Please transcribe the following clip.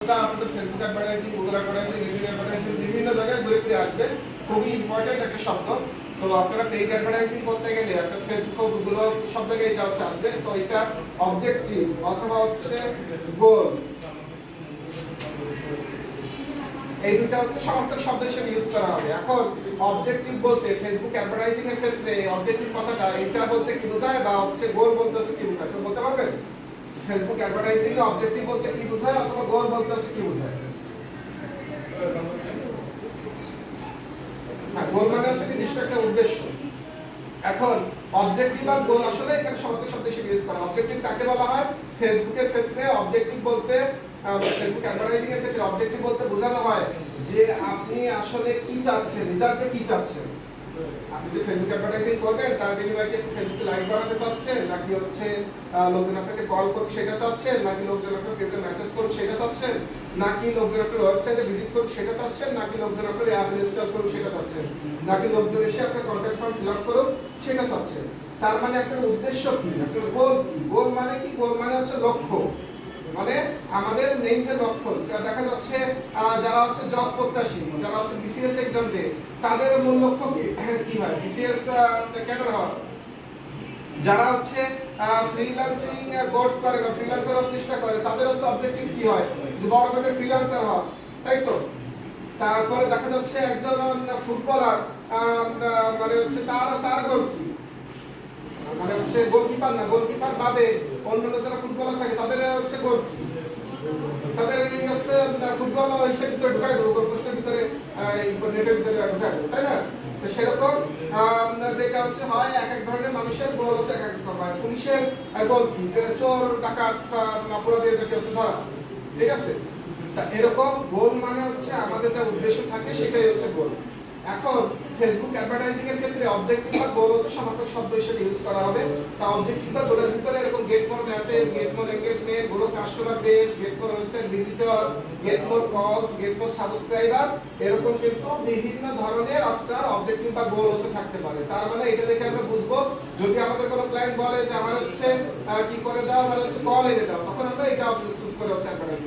আপনাদের Facebook advertising, Google advertising, YouTube advertising বিভিন্ন জায়গায় ঘুরে ফিরে আসবে। খুবই ইম্পর্টেন্ট একটা শব্দ। তো আপনারা পেইড অ্যাডভার্টাইজিং করতে গেলে আপনার ফেসবুক ও গুগল সব জায়গায় এটা হচ্ছে আসবে। তো এটা অবজেক্টিভ অথবা হচ্ছে গোল, এই দুটো হচ্ছে সমার্থক শব্দ হিসেবে ইউজ করা হবে। এখন অবজেক্টিভ বলতে ফেসবুক অ্যাডভার্টাইজিং এর ক্ষেত্রে অবজেক্টিভ কথাটা এটা বলতে কি বোঝায় বা হচ্ছে গোল বলতে হচ্ছে কি বোঝায়, কেউ বলতে পারবেন? ফেসবুক অ্যাডভার্টাইজিং এ অবজেক্টিভ বলতে কি বোঝায় অথবা গোল বলতে হচ্ছে কি বোঝায়? হ্যাঁ, গোল মানে হচ্ছে নির্দিষ্ট একটা উদ্দেশ্য। এখন অবজেক্টিভ আর গোল আসলে এখানে সমার্থক শব্দ হিসেবে ইউজ করা। অবজেক্টিভ কাকে বলা হয়? ফেসবুকের ক্ষেত্রে অবজেক্টিভ বলতে ফেসবুক অ্যাডভার্টাইজিং এর ক্ষেত্রে অবজেক্টিভ বলতে বোঝানো হয় যে আপনি আসলে কি চাচ্ছেন, রেজাল্টে কি চাচ্ছেন। আপনি যে ফেসবুক অ্যাডভার্টাইজিং করবেন তার বিনিময়ে কি ফেসবুকে লাইক বাড়াতে চাচ্ছেন, নাকি হচ্ছে লোকজন আপনাকে কল করুক সেটা চাচ্ছেন, নাকি লোকজন আপনার পেজে মেসেজ করুক সেটা চাচ্ছেন, নাকি লোকজন আপনার ওয়েবসাইটে ভিজিট করুক সেটা চাচ্ছেন, নাকি লোকজন আপনার অ্যাপ ইনস্টল করুক সেটা চাচ্ছেন, নাকি লোকজন এসে আপনার কন্ট্যাক্ট ফর্ম ফিল আপ করুক সেটা চাচ্ছেন। তার মানে আপনার উদ্দেশ্য কি, আপনার গোল কি? গোল মানে কি? গোল মানে হচ্ছে লক্ষ্য। মানে আমাদের মেইন যে লক্ষ্য, সেটা দেখা যাচ্ছে যারা হচ্ছে জব প্রত্যাশী, যারা হচ্ছে বিসিএস এক্সাম দেয়, তাদের মূল লক্ষ্য কি হয়? বিসিএস ক্যাডার হওয়া। যারা হচ্ছে ফ্রিল্যান্সিং কোর্স করে বা ফ্রিল্যান্সার হওয়ার চেষ্টা করে, তাদের হচ্ছে অবজেক্টিভ কি হয়? যে বড় করে ফ্রিল্যান্সার হওয়া, তাই তো? তারপরে দেখা যাচ্ছে একজন ফুটবলার, মানে হচ্ছে তার গোল কি? মানে হচ্ছে গোলকিপার না, গোলকিপার বাদে অন্যান্য যারা ফুটবলার থাকে তাদের হচ্ছে গোল কি? তাদের এই হচ্ছে ফুটবল হিসেবে ভিতরে ঢুকাই দেবো, গোলপোস্টের ভিতরে নেটের ভিতরে ঢুকাই দেবো, তাই না? তো সেরকম যেটা হচ্ছে হয় এক এক ধরনের মানুষের গোল হচ্ছে এক এক রকম হয়। পুলিশের গোল কি? যে চোর ডাকাত অপরাধীদেরকে হচ্ছে ধরা, ঠিক আছে? তা এরকম গোল মানে হচ্ছে আমাদের যে উদ্দেশ্য থাকে সেটাই হচ্ছে গোল। এখন ফেসবুক অ্যাডভার্টাইজিং এর ক্ষেত্রে অবজেক্টিভ বা গোল হচ্ছে সমার্থক শব্দ হিসেবে ইউজ করা হবে। তা অবজেক্টিভ বা গোলের ভিতরে এরকম get more message, get more engagement, grow customer base, get more website visitor, get more কলস, গেট মোর সাবস্ক্রাইবার, এরকম কিন্তু বিভিন্ন ধরনের আপনার অবজেক্টিভ বা গোল হচ্ছে থাকতে পারে। তার মানে এটা দেখে আমরা বুঝবো, যদি আমাদের কোনো ক্লায়েন্ট বলে যে আমার হচ্ছে কি করে দাও, মানে হচ্ছে কল এনে দাও, তখন আমরা এটা চুজ করে হচ্ছে অ্যাডভার্টাইজিং